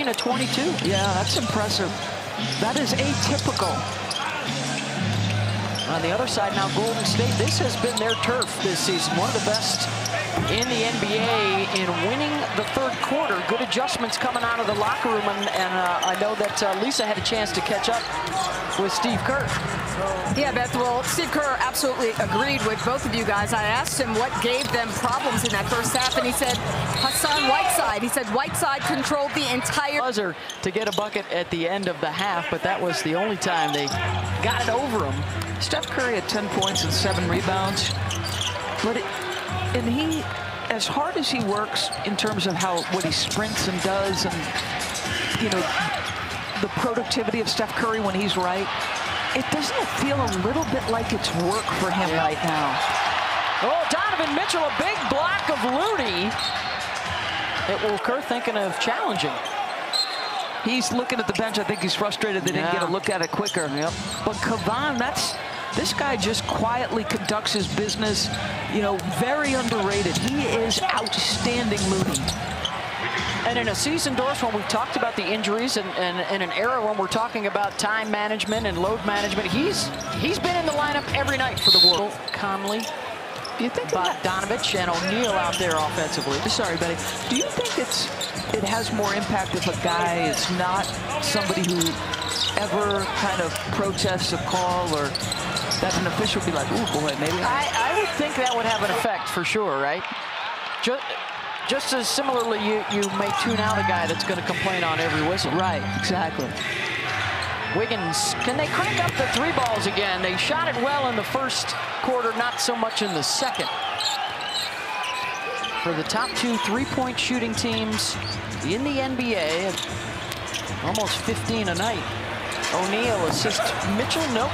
16 of 22. Yeah, that's impressive. That is atypical. On the other side now, Golden State. This has been their turf this season. One of the best in the NBA in winning the third quarter. Good adjustments coming out of the locker room, and I know that Lisa had a chance to catch up with Steve Kerr. Yeah, Beth, well, Steve Kerr absolutely agreed with both of you guys. I asked him what gave them problems in that first half, and he said Hassan Whiteside. He said Whiteside controlled the entire buzzer to get a bucket at the end of the half, but that was the only time they got it over him. Steph Curry had 10 points and 7 rebounds. But and he, as hard as he works in terms of what he sprints and does, and you know, the productivity of Steph Curry when he's right, it doesn't feel a little bit like it's work for him right now. Oh, Donovan Mitchell, a big block of Looney. Kerr thinking of challenging. He's looking at the bench. I think he's frustrated they didn't get a look at it quicker. Yep. But Kavan, this guy just quietly conducts his business. You know, very underrated. He is outstanding, Looney. And in a season, Doris, when we've talked about the injuries and in an era when we're talking about time management and load management, he's been in the lineup every night for the Warriors. Conley, do you think Bogdanovich and O'Neal out there offensively? Sorry, Betty. Do you think it has more impact if a guy is not somebody who ever kind of protests a call, or that an official would be like, ooh, boy, maybe? I would think that would have an effect for sure, right? Just as similarly, you may tune out a guy that's going to complain on every whistle. Right, exactly. Wiggins, can they crank up the 3 balls again? They shot it well in the first quarter, not so much in the second. For the top 2 3-point shooting teams in the NBA, almost 15 a night. O'Neal assists Mitchell, nope.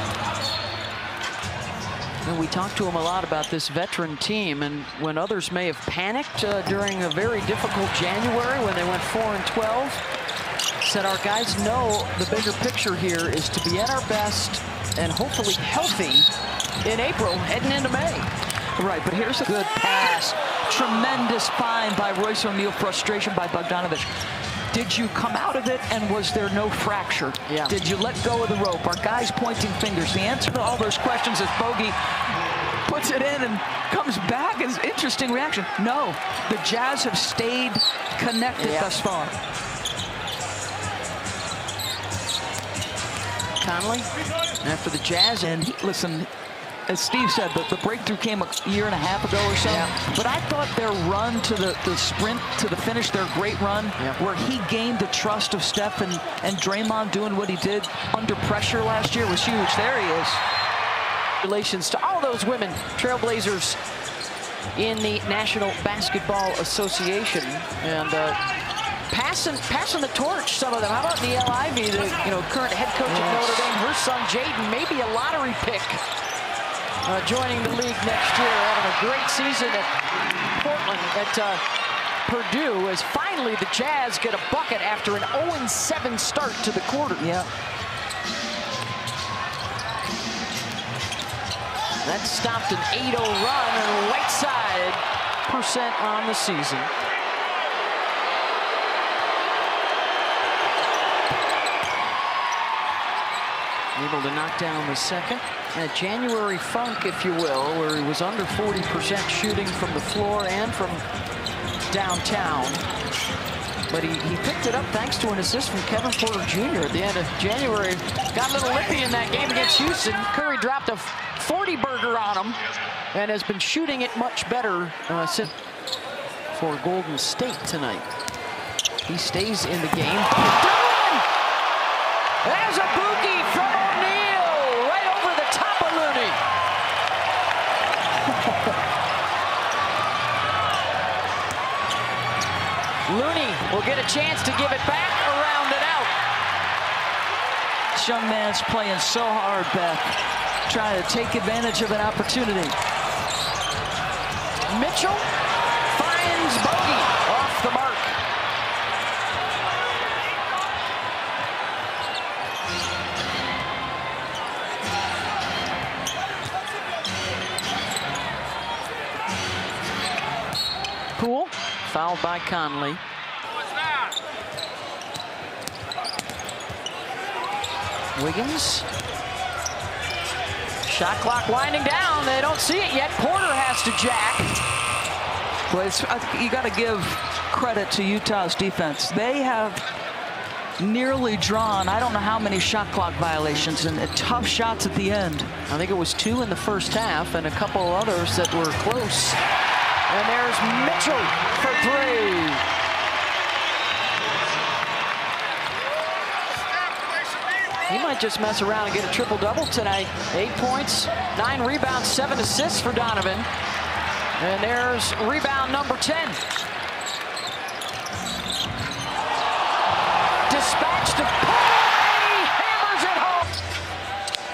And we talked to him a lot about this veteran team, and when others may have panicked during a very difficult January when they went 4-12, said our guys know the bigger picture here is to be at our best and hopefully healthy in April heading into May. Right, but here's a good pass. Tremendous find by Royce O'Neal, frustration by Bogdanovich. Did you come out of it, and was there no fracture? Yeah. Did you let go of the rope? Are guys pointing fingers? The answer to all those questions is Bogey puts it in and comes back. Is interesting reaction. No, the Jazz have stayed connected thus far. Conley, after the Jazz, and listen, as Steve said, the breakthrough came a year and a half ago or so. Yeah. But I thought their run to the sprint to the finish, their great run, where he gained the trust of Steph and Draymond doing what he did under pressure last year was huge. There he is. Relations to all those women, trailblazers in the National Basketball Association, and passing the torch, some of them. How about Niele Ivey, the current head coach at Notre Dame? Her son Jaden, maybe a lottery pick. Joining the league next year, having a great season at Portland, at Purdue, as finally the Jazz get a bucket after an 0-7 start to the quarter. Yeah. That stopped an 8-0 run, and Whiteside % on the season. Able to knock down the second. A January funk, if you will, where he was under 40% shooting from the floor and from downtown. But he picked it up thanks to an assist from Kevin Porter Jr. at the end of January. Got a little lippy in that game against Houston. Curry dropped a 40-burger on him and has been shooting it much better since for Golden State tonight. He stays in the game. Done! There's a boogie from O'Neal right over the top of Looney. Looney will get a chance to give it back or round it out. This young man's playing so hard, Beth, trying to take advantage of an opportunity. Mitchell finds Bogey off the mark. Poole, fouled by Conley. Wiggins. Shot clock winding down. They don't see it yet. Porter has to jack. Well, you got to give credit to Utah's defense. They have nearly drawn, I don't know how many shot clock violations and tough shots at the end. I think it was 2 in the first half and a couple others that were close. And there's Mitchell for 3. He might just mess around and get a triple-double tonight. 8 points, 9 rebounds, 7 assists for Donovan. And there's rebound number 10. Dispatched to Porter. Hammers it home.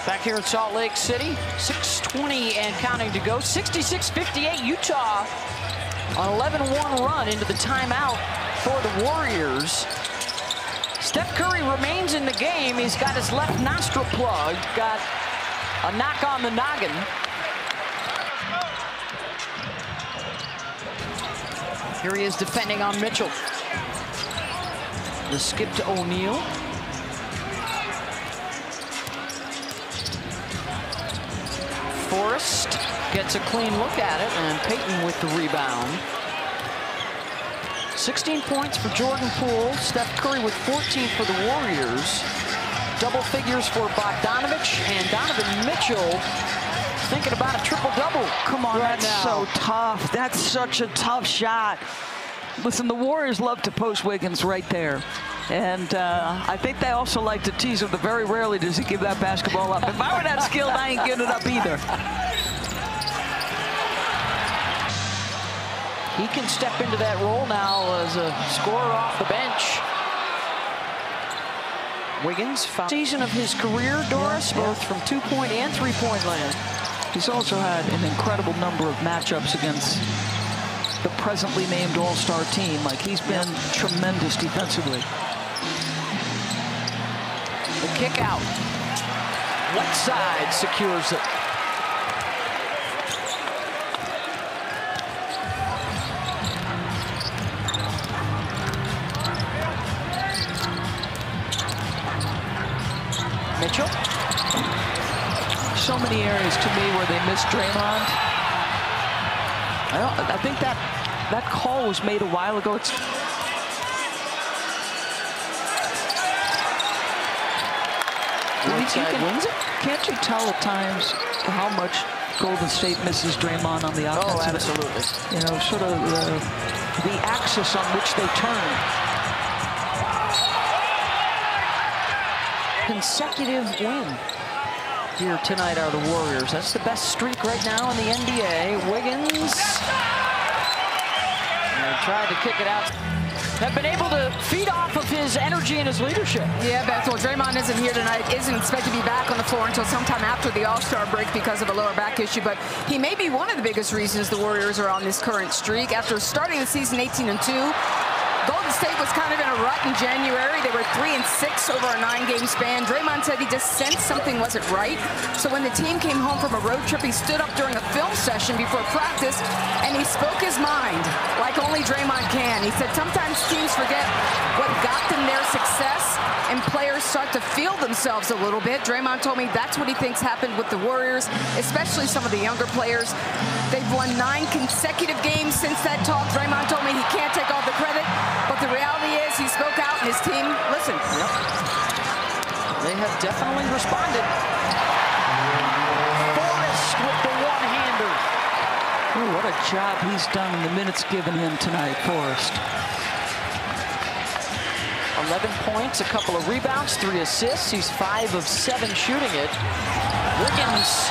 Back here in Salt Lake City, 6:20 and counting to go. 66-58 Utah. An 11-1 run into the timeout for the Warriors. Steph Curry remains in the game. He's got his left nostril plugged, got a knock on the noggin. Here he is defending on Mitchell. The skip to O'Neal. Forrest gets a clean look at it, and Payton with the rebound. 16 points for Jordan Poole. Steph Curry with 14 for the Warriors. Double figures for Bogdanovich, and Donovan Mitchell thinking about a triple-double. Come on, right that's now. so tough. That's such a tough shot. Listen, the Warriors love to post Wiggins right there. And I think they also like to tease him, but very rarely does he give that basketball up. If I were that skilled, I ain't giving it up either. He can step into that role now as a scorer off the bench. Wiggins, season of his career, Doris, both from 2-point and 3-point land. He's also had an incredible number of matchups against the presently named All-Star team. Like, he's been tremendous defensively. The kick out. Whiteside secures it. Mitchell. So many areas to me where they missed Draymond. I think that call was made a while ago. Can't you tell at times how much Golden State misses Draymond on the offensive? Oh, absolutely. You know, sort of the axis on which they turn. Consecutive win here tonight are the Warriors. That's the best streak right now in the NBA. Wiggins tried to kick it out. Have been able to feed off of his energy and his leadership. Yeah, Beth, well, Draymond isn't here tonight, isn't expected to be back on the floor until sometime after the All-Star break because of a lower back issue, but he may be one of the biggest reasons the Warriors are on this current streak. After starting the season 18-2, Golden State was kind of in a rut in January. They were 3-6 over a 9-game span. Draymond said he just sensed something wasn't right. So when the team came home from a road trip, he stood up during a film session before practice, and he spoke his mind like only Draymond can. He said sometimes teams forget what got them their success, and players start to feel themselves a little bit. Draymond told me that's what he thinks happened with the Warriors, especially some of the younger players. They've won 9 consecutive games since that talk. Draymond told me he can't take all the credit, but the reality is he spoke out and his team listened. Yep. They have definitely responded. Forrest with the one-hander. Oh, what a job he's done in the minutes given him tonight, Forrest. 11 points, a couple of rebounds, 3 assists. He's 5 of 7 shooting it. Wiggins